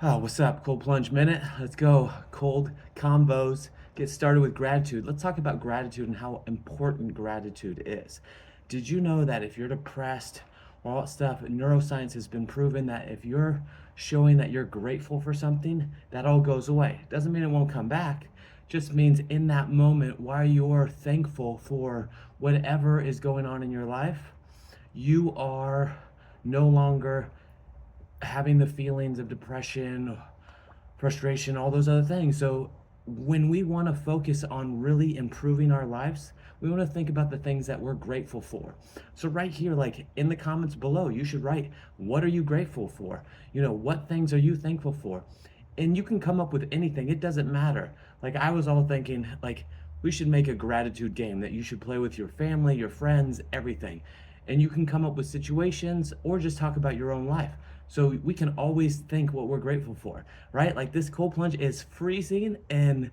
Oh, what's up? Cold plunge minute. Let's go. Cold combos. Get started with gratitude. Let's talk about gratitude and how important gratitude is. Did you know that if you're depressed or all that stuff, neuroscience has been proven that if you're showing that you're grateful for something, that all goes away. Doesn't mean it won't come back. Just means in that moment, while you're thankful for whatever is going on in your life, you are no longer having the feelings of depression, frustration, all those other things. So when we want to focus on really improving our lives, we want to think about the things that we're grateful for. So right here, like in the comments below, you should write, what are you grateful for? What things are you thankful for? And you can come up with anything. It doesn't matter. Like I was all thinking, like, we should make a gratitude game that you should play with your family, your friends, everything. And you can come up with situations or just talk about your own life. So we can always think what we're grateful for, right? Like this cold plunge is freezing and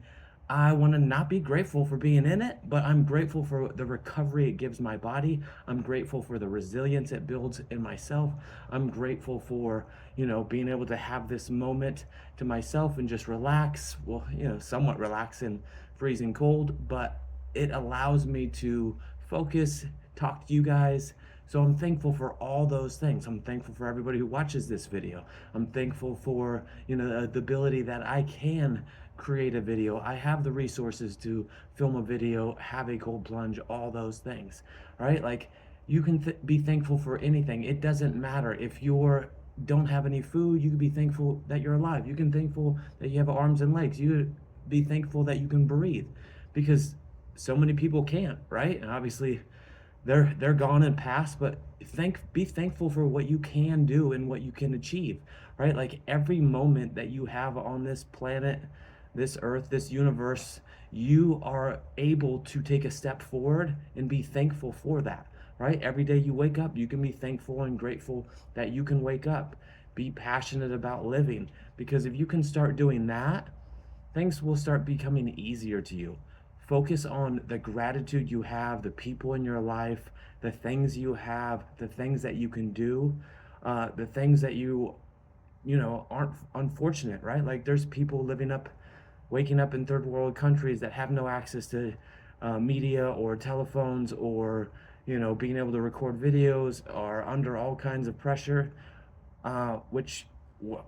I want to not be grateful for being in it, but I'm grateful for the recovery it gives my body. I'm grateful for the resilience it builds in myself. I'm grateful for, being able to have this moment to myself and just relax. Well, somewhat relax in freezing cold, but it allows me to focus, talk to you guys. So I'm thankful for all those things. I'm thankful for everybody who watches this video. I'm thankful for, the ability that I can create a video. I have the resources to film a video, have a cold plunge, all those things, right? Like you can be thankful for anything. It doesn't matter if you're don't have any food. You can be thankful that you're alive. You can thankful that you have arms and legs. You be thankful that you can breathe, because so many people can't, right? And obviously they're gone and past, but be thankful for what you can do and what you can achieve, right? Like every moment that you have on this planet, this earth, this universe, you are able to take a step forward and be thankful for that, right? Every day you wake up, you can be thankful and grateful that you can wake up. Be passionate about living, because if you can start doing that, things will start becoming easier to you. Focus on the gratitude you have, the people in your life, the things you have, the things that you can do, the things that aren't unfortunate, right? Like there's people waking up in third world countries that have no access to media or telephones or, being able to record videos, are under all kinds of pressure, which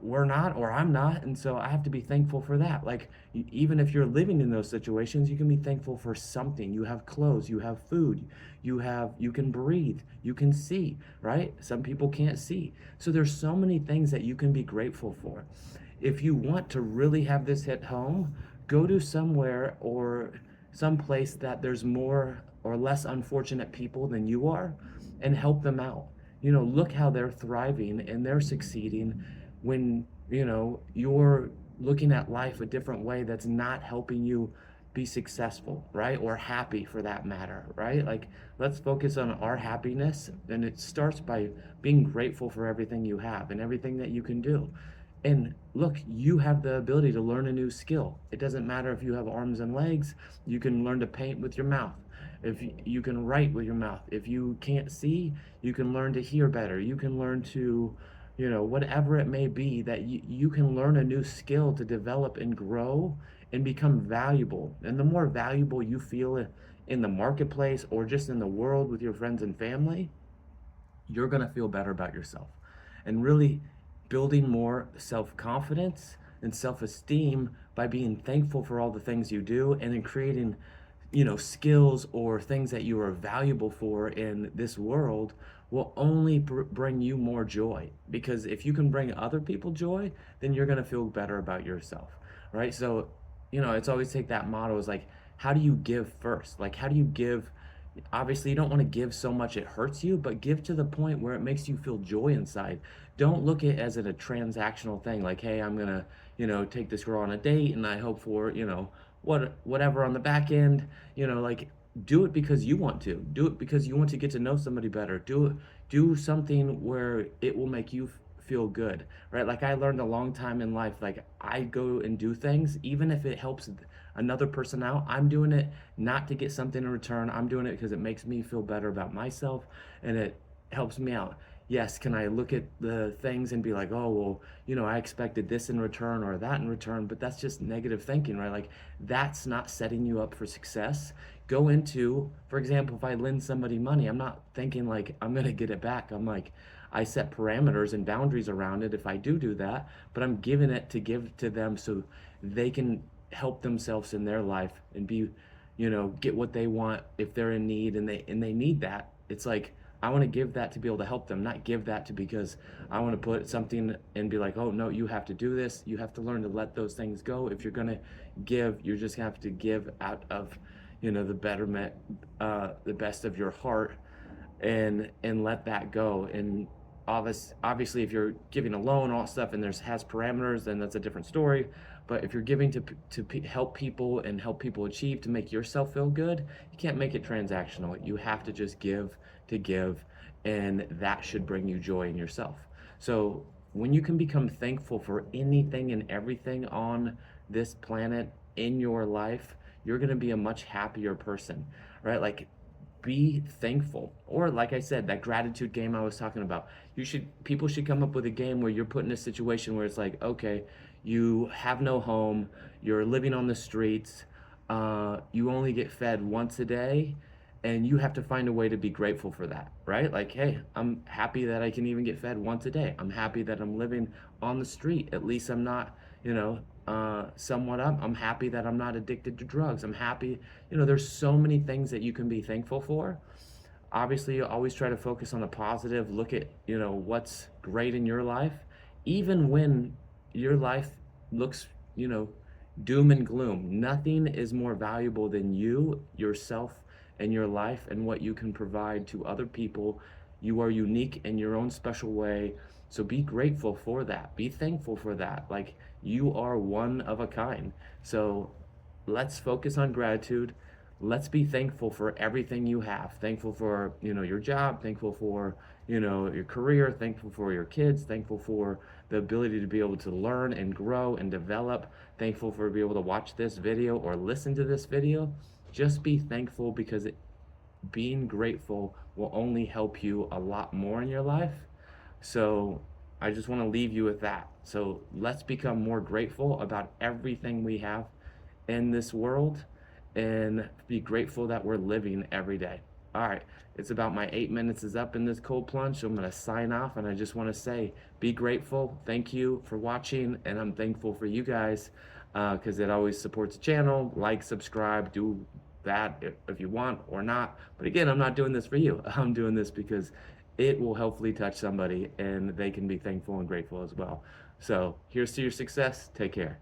we're not, or I'm not, and so I have to be thankful for that. Like even if you're living in those situations, you can be thankful for something. You have clothes, you have food, you can breathe, you can see, right? Some people can't see, so there's so many things that you can be grateful for. If you want to really have this hit home, go to somewhere or some place that there's more or less unfortunate people than you are, and help them out. Look how they're thriving and they're succeeding when, you're looking at life a different way that's not helping you be successful, right? Or happy for that matter, right? Like, let's focus on our happiness. And it starts by being grateful for everything you have and everything that you can do. And look, you have the ability to learn a new skill. It doesn't matter if you have arms and legs, you can learn to paint with your mouth. If you can write with your mouth. If you can't see, you can learn to hear better. You can learn to, whatever it may be, that you can learn a new skill to develop and grow and become valuable. And the more valuable you feel in the marketplace or just in the world with your friends and family, you're going to feel better about yourself. And really building more self confidence and self esteem by being thankful for all the things you do, and in creating, skills or things that you are valuable for in this world, will only bring you more joy. Because if you can bring other people joy, then you're going to feel better about yourself, right? So, it's always take that motto is like, how do you give first? Like, how do you give? Obviously you don't want to give so much it hurts you, but give to the point where it makes you feel joy inside. Don't look at it as a transactional thing, like, hey, I'm gonna, take this girl on a date and I hope for, whatever on the back end. Like, do it because you want to do it, because you want to get to know somebody better. Do something where it will make you feel good, right? Like I learned a long time in life, like I go and do things even if it helps another person out. I'm doing it not to get something in return. I'm doing it because it makes me feel better about myself and it helps me out. yes, can I look at the things and be like, oh, well, I expected this in return or that in return, but that's just negative thinking, right? Like, that's not setting you up for success. Go into, for example, if I lend somebody money, I'm not thinking like I'm going to get it back. I'm like, I set parameters and boundaries around it if I do that, but I'm giving it to give to them so they can help themselves in their life and be, get what they want if they're in need and they need that. It's like I want to give that to be able to help them, not give that to because I want to put something and be like, oh no, you have to do this. You have to learn to let those things go. If you're gonna give, you're just gonna have to give out of, the betterment, the best of your heart, and let that go. And obviously, if you're giving a loan, all that stuff, and there's has parameters, then that's a different story. But if you're giving to help people and help people achieve to make yourself feel good, you can't make it transactional. You have to just give to give, and that should bring you joy in yourself. So when you can become thankful for anything and everything on this planet in your life, you're going to be a much happier person, right? Like, be thankful. Or like I said, that gratitude game I was talking about. People should come up with a game where you're put in a situation where it's like, okay, you have no home, you're living on the streets, you only get fed once a day, and you have to find a way to be grateful for that, right? Like, hey, I'm happy that I can even get fed once a day. I'm happy that I'm living on the street. At least I'm not, somewhat up. I'm happy that I'm not addicted to drugs. I'm happy, there's so many things that you can be thankful for. Obviously, you always try to focus on the positive, look at, what's great in your life, even when your life looks, doom and gloom. Nothing is more valuable than you, yourself, and your life and what you can provide to other people. You are unique in your own special way. So be grateful for that. Be thankful for that. Like, you are one of a kind. So let's focus on gratitude. Let's be thankful for everything you have. Thankful for, your job, thankful for, your career, thankful for your kids, thankful for the ability to be able to learn and grow and develop, thankful for being able to watch this video or listen to this video. Just be thankful because being grateful will only help you a lot more in your life. So I just want to leave you with that. So let's become more grateful about everything we have in this world and be grateful that we're living every day. All right, it's about my 8 minutes is up in this cold plunge, so I'm going to sign off. And I just want to say, be grateful. Thank you for watching, and I'm thankful for you guys because it always supports the channel. Like, subscribe, do that if you want or not. But again, I'm not doing this for you. I'm doing this because it will hopefully touch somebody and they can be thankful and grateful as well. So here's to your success. Take care.